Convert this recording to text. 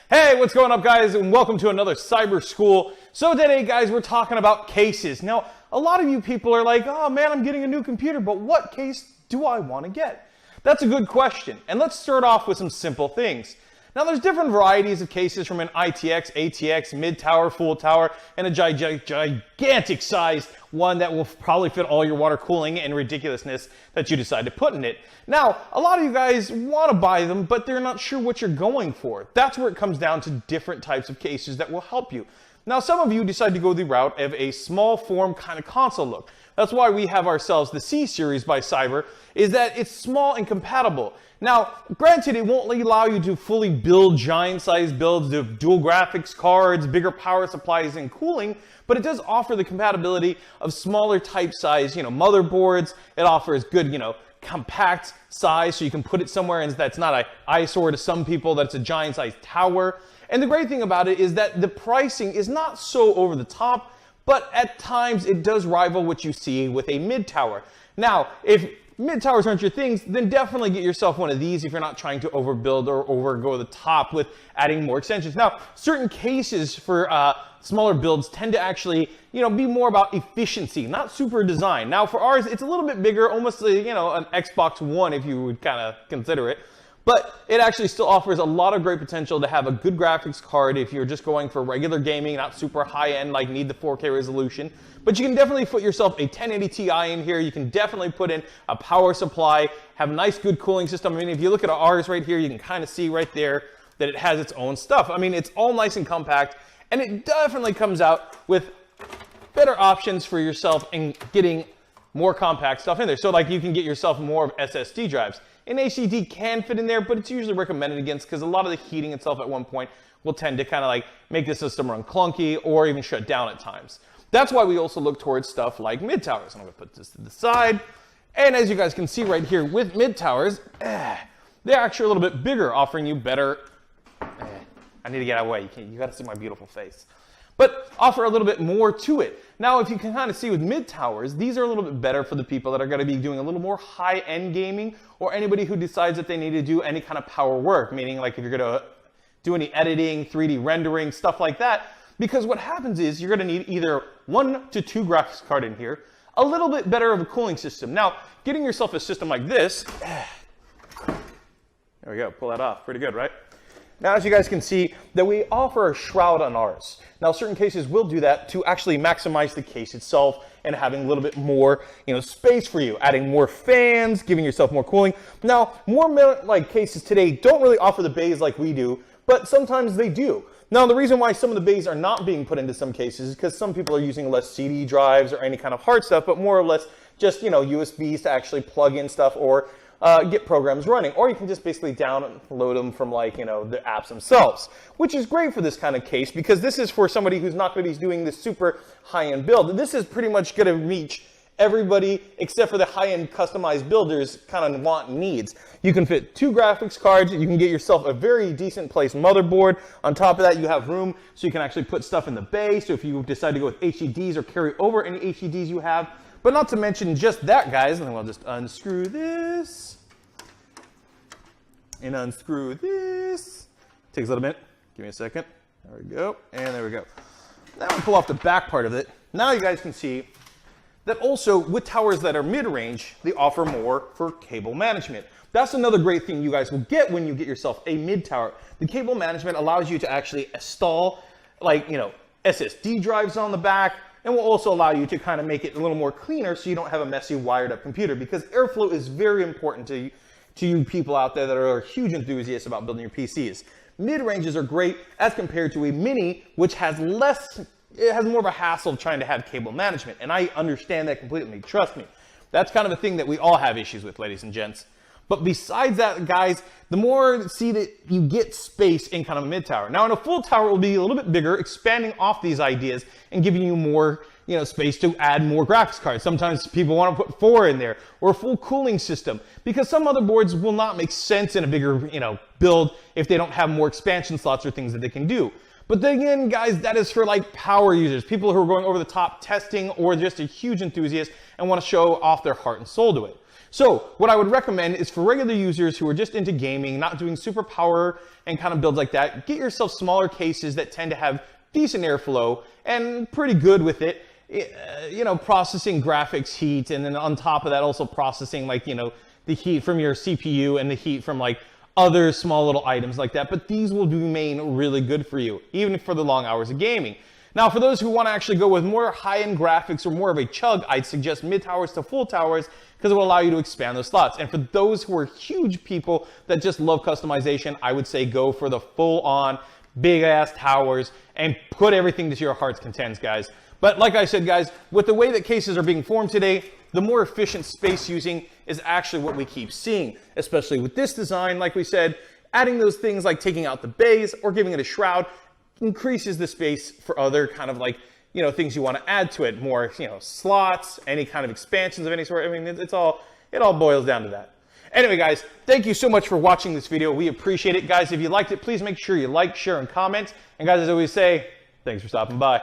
Hey, what's going up, guys, and welcome to another Cyber School. So today, guys, we're talking about cases. Now, a lot of you people are like, oh man, I'm getting a new computer, but what case do I want to get? That's a good question, and let's start off with some simple things. Now, there's different varieties of cases from an ITX, ATX, mid-tower, full tower, and a gigantic sized one that will probably fit all your water cooling and ridiculousness that you decide to put in it. Now, a lot of you guys want to buy them, but they're not sure what you're going for. That's where it comes down to different types of cases that will help you. Now, some of you decide to go the route of a small form kind of console look. That's why we have ourselves the C series by Syber, is that it's small and compatible. Now, granted, it won't allow you to fully build giant-sized builds of dual graphics cards, bigger power supplies, and cooling, but it does offer the compatibility of smaller type size, motherboards. It offers good, compact size, so you can put it somewhere and that's not an eyesore to some people, that's a giant-sized tower. And the great thing about it is that the pricing is not so over the top, but at times it does rival what you see with a mid-tower. Now, if mid-towers aren't your things, then definitely get yourself one of these if you're not trying to overbuild or overgo the top with adding more extensions. Now, certain cases for smaller builds tend to actually, be more about efficiency, not super design. Now, for ours, it's a little bit bigger, almost, an Xbox One if you would kind of consider it. But it actually still offers a lot of great potential to have a good graphics card if you're just going for regular gaming, not super high-end, like need the 4K resolution. But you can definitely put yourself a 1080 Ti in here. You can definitely put in a power supply, have a nice, good cooling system. I mean, if you look at ours right here, you can kind of see right there that it has its own stuff. I mean, it's all nice and compact, and it definitely comes out with better options for yourself in getting more compact stuff in there. So, like, you can get yourself more of SSD drives. An HDD can fit in there, but it's usually recommended against because a lot of the heating itself at one point will tend to kind of like make the system run clunky or even shut down at times. That's why we also look towards stuff like mid-towers. I'm going to put this to the side. And as you guys can see right here with mid-towers, they're actually a little bit bigger, offering you better... I need to get out of the way. You got to see my beautiful face. But offer a little bit more to it. Now, if you can kind of see with mid-towers, these are a little bit better for the people that are going to be doing a little more high-end gaming, or anybody who decides that they need to do any kind of power work, meaning like if you're going to do any editing, 3D rendering, stuff like that. Because what happens is you're going to need either 1 to 2 graphics card in here, a little bit better of a cooling system. Now, getting yourself a system like this, there we go, pull that off, pretty good, right? Now, as you guys can see, that we offer a Shroud on ours. Now, certain cases will do that to actually maximize the case itself and having a little bit more, space for you, adding more fans, giving yourself more cooling. Now, more like cases today don't really offer the bays like we do, but sometimes they do. Now, the reason why some of the bays are not being put into some cases is because some people are using less CD drives or any kind of hard stuff, but more or less just, USBs to actually plug in stuff or get programs running, or you can just basically download them from the apps themselves, which is great for this kind of case because this is for somebody who's not going to be doing this super high-end build. This is pretty much going to reach everybody except for the high-end customized builders kind of want and needs. You can fit 2 graphics cards. You can get yourself a very decent placed motherboard. On top of that, you have room so you can actually put stuff in the bay. So if you decide to go with HDDs or carry over any HDDs you have. But not to mention just that, guys, and then we'll just unscrew this and unscrew this. Takes a little bit. Give me a second. There we go. And there we go. Now we pull off the back part of it. Now you guys can see that also with towers that are mid-range, they offer more for cable management. That's another great thing you guys will get when you get yourself a mid-tower. The cable management allows you to actually install SSD drives on the back, and will also allow you to kind of make it a little more cleaner so you don't have a messy wired up computer, because airflow is very important to you people out there that are huge enthusiasts about building your PCs. Mid-ranges are great as compared to a mini, which has more of a hassle of trying to have cable management, and I understand that completely, trust me. That's kind of a thing that we all have issues with, ladies and gents. But besides that, guys, the more see that you get space in kind of a mid-tower. Now, in a full tower, it will be a little bit bigger, expanding off these ideas and giving you more, space to add more graphics cards. Sometimes people want to put 4 in there, or a full cooling system, because some motherboards will not make sense in a bigger, build if they don't have more expansion slots or things that they can do. But then again, guys, that is for like power users, people who are going over the top testing, or just a huge enthusiast and want to show off their heart and soul to it. So what I would recommend is for regular users who are just into gaming, not doing super power and kind of builds like that, get yourself smaller cases that tend to have decent airflow and pretty good with it. You know, processing graphics heat, and then on top of that also processing like, you know, the heat from your CPU and the heat from like other small little items like that. But these will remain really good for you, even for the long hours of gaming. Now, for those who want to actually go with more high-end graphics or more of a chug, I'd suggest mid towers to full towers because it will allow you to expand those slots. And for those who are huge people that just love customization, I would say go for the full-on big-ass towers and put everything to your heart's content, guys. But like I said, guys, with the way that cases are being formed today, the more efficient space using is actually what we keep seeing, especially with this design. Like we said, adding those things like taking out the bays or giving it a shroud increases the space for other kind of like, you know, things you want to add to it, more, you know, slots, any kind of expansions of any sort. I mean, it all boils down to that. Anyway, guys, thank you so much for watching this video. We appreciate it. Guys, if you liked it, please make sure you like, share, and comment. And guys, as I always say, thanks for stopping by.